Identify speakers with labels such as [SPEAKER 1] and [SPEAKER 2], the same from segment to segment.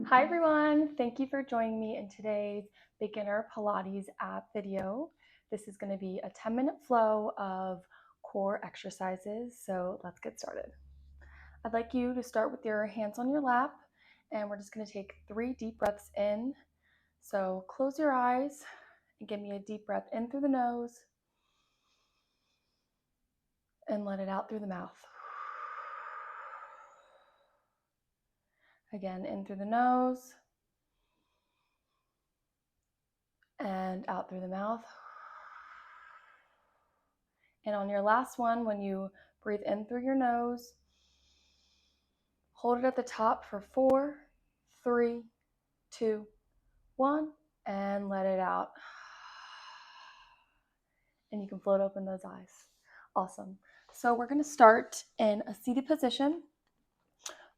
[SPEAKER 1] Hi everyone, thank you for joining me in today's beginner Pilates app video. This is going to be a 10-minute flow of core exercises, so let's get started. I'd like you to start with your hands on your lap, and we're just going to take 3 deep breaths in. So close your eyes and give me a deep breath in through the nose and let it out through the mouth. Again, in through the nose and out through the mouth. And on your last one, when you breathe in through your nose, hold it at the top for 4, 3, 2, 1, and let it out. And you can float open those eyes. Awesome. So we're going to start in a seated position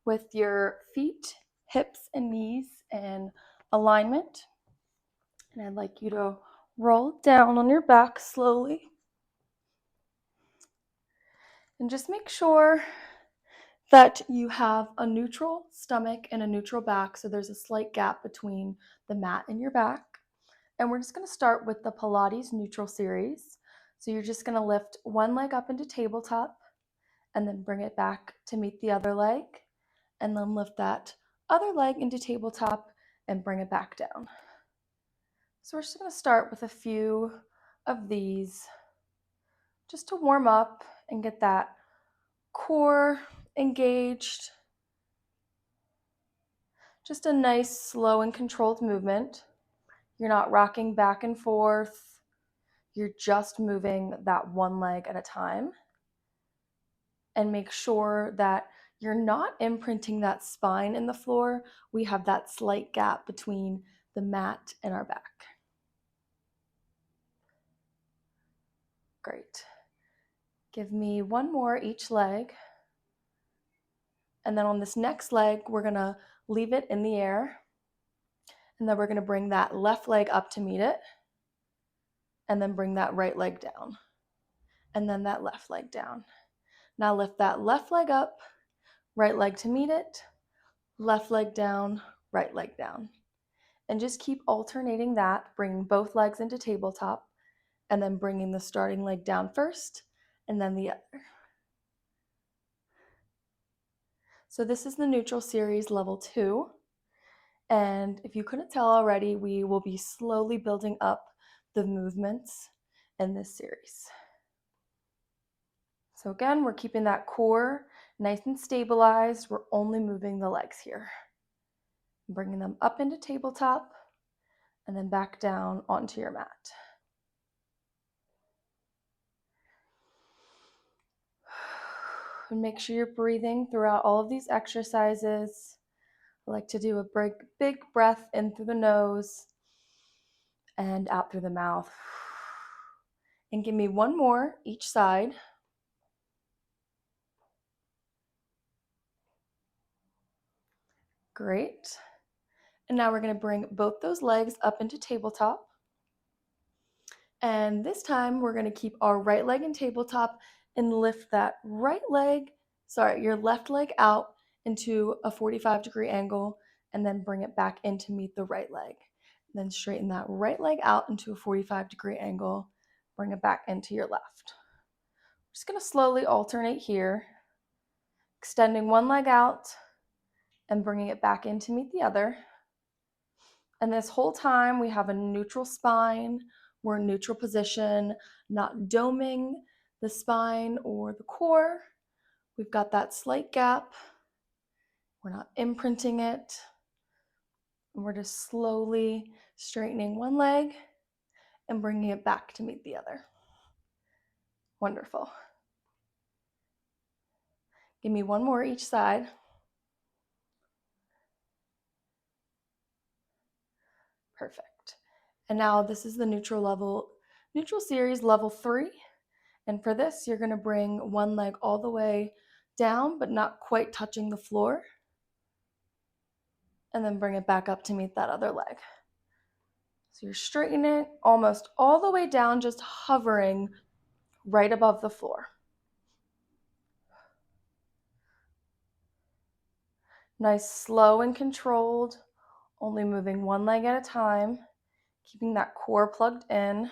[SPEAKER 1] with your feet, hips, and knees in alignment. And I'd like you to roll down on your back slowly. And just make sure that you have a neutral stomach and a neutral back, so there's a slight gap between the mat and your back. And we're just going to start with the Pilates neutral series. So you're just going to lift one leg up into tabletop and then bring it back to meet the other leg, and then lift that other leg into tabletop and bring it back down. So we're just going to start with a few of these just to warm up and get that core engaged. Just a nice, slow and controlled movement. You're not rocking back and forth. You're just moving that one leg at a time. And make sure that you're not imprinting that spine in the floor. We have that slight gap between the mat and our back. Great. Give me one more each leg. And then on this next leg, we're going to leave it in the air. And then we're going to bring that left leg up to meet it. And then bring that right leg down. And then that left leg down. Now lift that left leg up, right leg to meet it, left leg down, right leg down. And just keep alternating that, bringing both legs into tabletop, and then bringing the starting leg down first, and then the other. So this is the neutral series level 2. And if you couldn't tell already, we will be slowly building up the movements in this series. So again, we're keeping that core nice and stabilized. We're only moving the legs here. Bringing them up into tabletop and then back down onto your mat. And make sure you're breathing throughout all of these exercises. I like to do a big breath in through the nose and out through the mouth. And give me one more each side. Great. And now we're going to bring both those legs up into tabletop. And this time we're going to keep our right leg in tabletop and lift that your left leg out into a 45-degree angle, and then bring it back in to meet the right leg. And then straighten that right leg out into a 45-degree angle, bring it back into your left. I'm just going to slowly alternate here, extending one leg out and bringing it back in to meet the other. And this whole time we have a neutral spine. We're in neutral position, not doming the spine or the core. We've got that slight gap. We're not imprinting it. And we're just slowly straightening one leg and bringing it back to meet the other. Wonderful. Give me one more each side. Perfect. And now this is the neutral series level 3. And for this, you're going to bring one leg all the way down, but not quite touching the floor. And then bring it back up to meet that other leg. So you're straightening it almost all the way down, just hovering right above the floor. Nice, slow and controlled, only moving one leg at a time, keeping that core plugged in.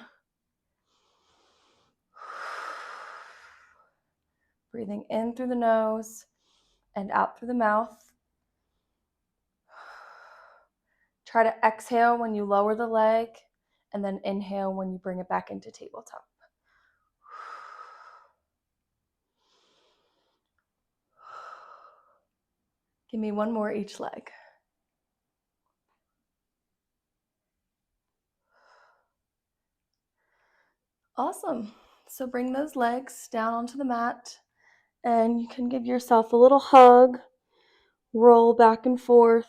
[SPEAKER 1] Breathing in through the nose and out through the mouth. Try to exhale when you lower the leg, and then inhale when you bring it back into tabletop. Give me one more each leg. Awesome. So bring those legs down onto the mat, and you can give yourself a little hug, roll back and forth,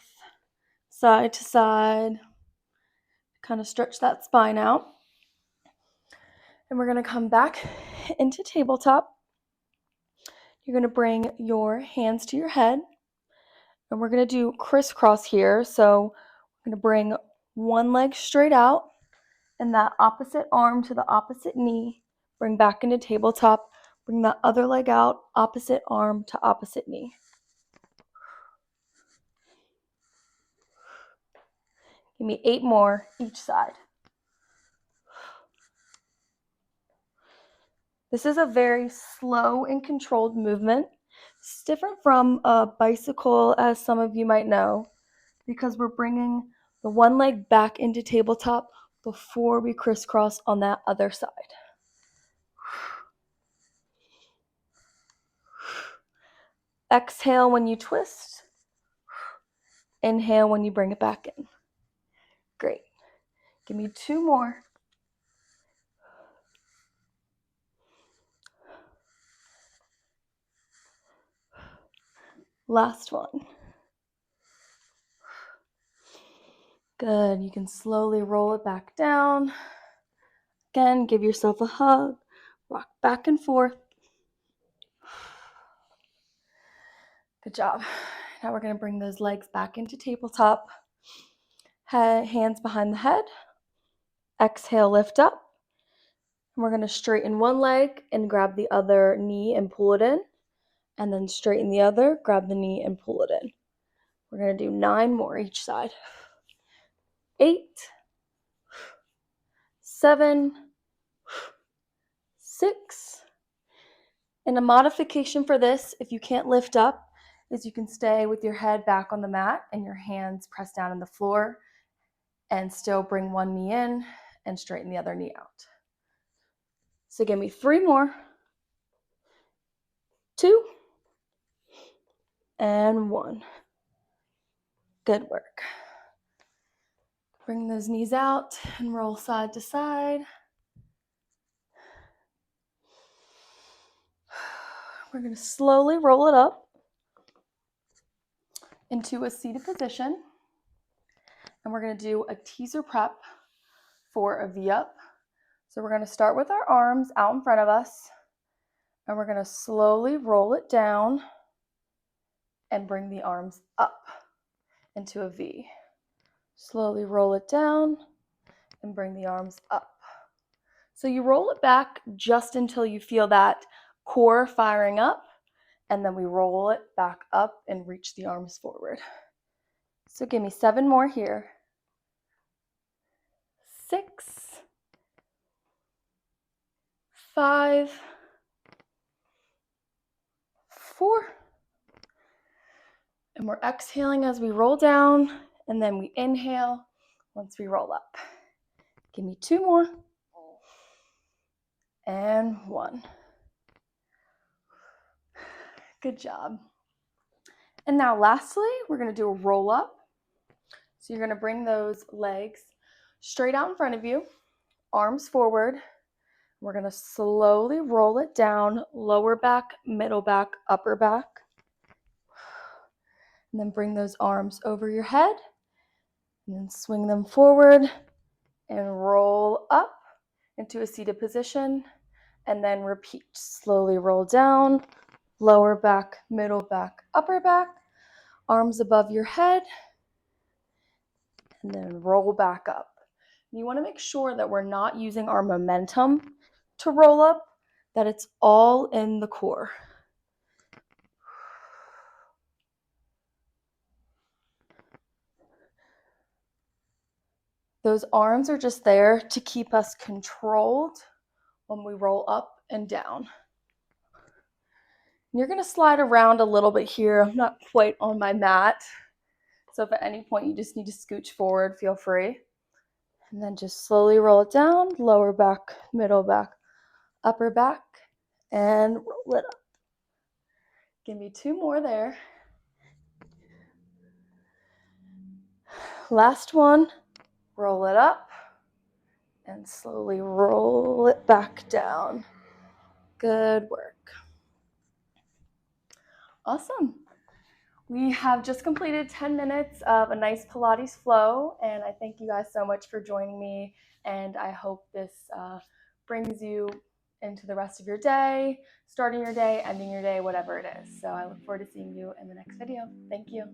[SPEAKER 1] side to side, kind of stretch that spine out. And we're going to come back into tabletop. You're going to bring your hands to your head, and we're going to do crisscross here. So we're going to bring one leg straight out and that opposite arm to the opposite knee. Bring back into tabletop. Bring that other leg out, opposite arm to opposite knee. Give me 8 more each side. This is a very slow and controlled movement. It's different from a bicycle, as some of you might know, because we're bringing the one leg back into tabletop before we crisscross on that other side. Exhale when you twist. Inhale when you bring it back in. Great. Give me 2 more. Last one. Good. You can slowly roll it back down. Again, give yourself a hug. Rock back and forth. Good job. Now we're going to bring those legs back into tabletop. Hands behind the head. Exhale, lift up. And we're going to straighten one leg and grab the other knee and pull it in. And then straighten the other, grab the knee and pull it in. We're going to do 9 more each side. 8, 7, 6. And a modification for this, if you can't lift up, is you can stay with your head back on the mat and your hands pressed down on the floor and still bring one knee in and straighten the other knee out. So give me 3 more. 2 and 1. Good work. Bring those knees out and roll side to side. We're going to slowly roll it up into a seated position. And we're going to do a teaser prep for a V-up. So we're going to start with our arms out in front of us. And we're going to slowly roll it down and bring the arms up into a V. Slowly roll it down and bring the arms up. So you roll it back just until you feel that core firing up, and then we roll it back up and reach the arms forward. So give me 7 more here. 6, 5, 4, and we're exhaling as we roll down, and then we inhale once we roll up. Give me 2 more, and 1. Good job. And now lastly, we're going to do a roll up. So you're going to bring those legs straight out in front of you, arms forward. We're going to slowly roll it down, lower back, middle back, upper back. And then bring those arms over your head and then swing them forward and roll up into a seated position, and then repeat. Slowly roll down, lower back, middle back, upper back, arms above your head, and then roll back up. You want to make sure that we're not using our momentum to roll up, that it's all in the core. Those arms are just there to keep us controlled when we roll up and down. You're going to slide around a little bit here. I'm not quite on my mat. So if at any point you just need to scooch forward, feel free. And then just slowly roll it down, lower back, middle back, upper back, and roll it up. Give me 2 more there. Last one, roll it up, and slowly roll it back down. Good work. Awesome. We have just completed 10 minutes of a nice Pilates flow, and I thank you guys so much for joining me, and I hope this brings you into the rest of your day, starting your day, ending your day, whatever it is. So I look forward to seeing you in the next video. Thank you.